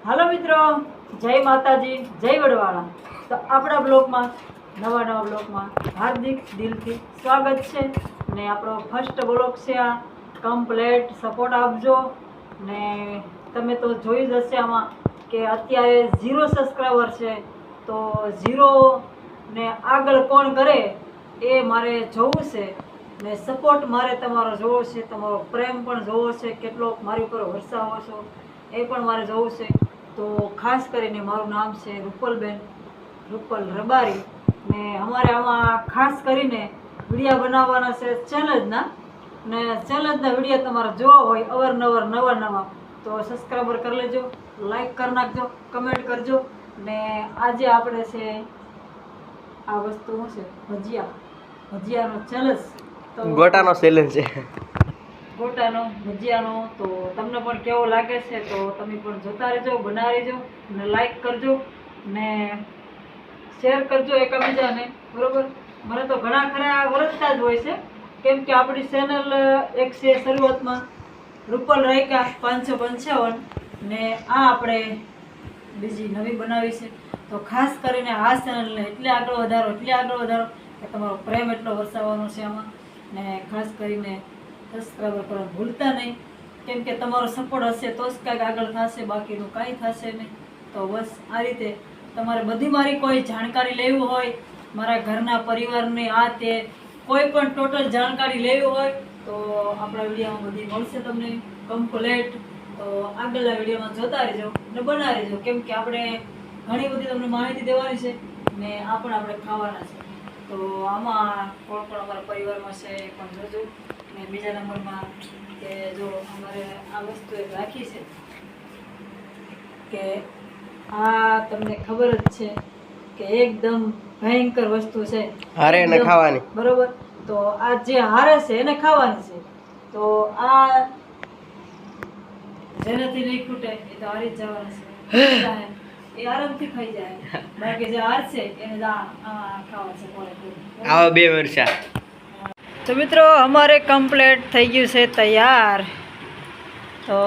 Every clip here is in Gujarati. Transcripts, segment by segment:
હાલો મિત્રો, જય માતાજી, જય વડવાળા. તો આપણા બ્લોગમાં નવા બ્લોગમાં હાર્દિક દિલથી સ્વાગત છે. ને આપણો ફર્સ્ટ બ્લોગ છે આ. કમ્પ્લેટ સપોર્ટ આપજો. ને તમે તો જોઈ જ હશે આમાં કે અત્યારે 0 સબસ્ક્રાઈબર છે. તો 0 ને આગળ કોણ કરે એ મારે જોવું છે. ને સપોર્ટ મારે તમારો જોવો છે, તમારો પ્રેમ પણ જોવો છે, કેટલો મારી ઉપર વરસાવો છો એ પણ મારે જોવું છે. તો ખાસ કરીને મારું નામ છે રૂપલબેન, રૂપલ રબારી. ને અમારે આમાં ખાસ કરીને વિડીયો બનાવવાના છે ચેલેન્જના. ને ચેલેન્જના વિડીયો તમારે જોવા હોય અવારનવાર નવા તો સબસ્ક્રાઈબર કરી લેજો, લાઈક કરી નાખજો, કમેન્ટ કરજો. ને આજે આપણે છે આ વસ્તુ શું છે, ભજીયાનો ચેલેન્જ. તો ગોટાનો ચેલેન્જ છે, ગોટાનો ભજીયાનો. તો તમને પણ કેવો લાગે છે તો તમે પણ જોતા રહેજો, બનાવી રહેજો ને લાઈક કરજો ને શેર કરજો એકબીજાને, બરોબર. મને તો ઘણા ખરા વરસતા જ હોય છે, કેમ કે આપણી ચેનલ એક છે શરૂઆતમાં રૂપલ રાયકા 555 ને આ આપણે બીજી નવી બનાવી છે. તો ખાસ કરીને આ ચેનલને એટલે આગળ વધારો કે તમારો પ્રેમ એટલો વરસાવવાનો છે આમાં. ને ખાસ કરીને સબસ્ક્રાઈબર કરવાનું ભૂલતા નહીં, કેમ કે તમારો સપોર્ટ હશે તો જ કાંઈક આગળ થશે, બાકીનું કાંઈ થશે નહીં. તો બસ આ રીતે તમારે બધી મારી કોઈ જાણકારી લેવી હોય, મારા ઘરના પરિવારની આ તે કોઈ પણ ટોટલ જાણકારી લેવી હોય તો આપણા વિડીયોમાં બધી મળશે તમને કમ્પ્લેટ. તો આગળના વિડીયોમાં જોતા રહેજો ને બનાવી રહેજો, કેમ કે આપણે ઘણી બધી તમને માહિતી દેવાની છે ને આ પણ આપણે ખાવાના છે. તો આમાં કોણ કોણ અમારા પરિવારમાં છે એ પણ જોજો. ને બીજા નંબરમાં કે જો અમારે આ વસ્તુ એક રાખી છે કે આ તમને ખબર જ છે કે એકદમ ભયંકર વસ્તુ છે, હારે ને ખાવાની, બરોબર. તો આ જે હારે છે એને ખાવાની છે. તો આ જેનાથી નહીં ખૂટે એ તો હારી જ જવાના છે, એ આરામથી ખાઈ જાય. બાકી જે હાર છે એને ખાવા છે કોણે. આવા બે મરચા. તો મિત્રો અમારે કમ્પ્લીટ થઈ ગયું છે તૈયાર. તો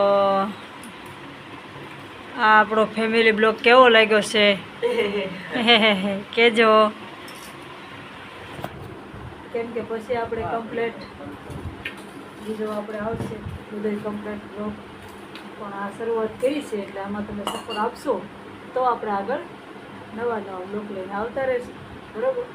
આ આપણો ફેમિલી બ્લોગ કેવો લાગ્યો છે કહેજો, કેમ કે પછી આપણે કમ્પ્લીટ બીજો આપણે આવશે બધું કમ્પ્લીટ બ્લોગ. પણ આ શરૂઆત કરી છે એટલે આમાં તમે સપોર્ટ આપશો તો આપણે આગળ નવા બ્લોગ લઈને આવતા રહેશું, બરાબર.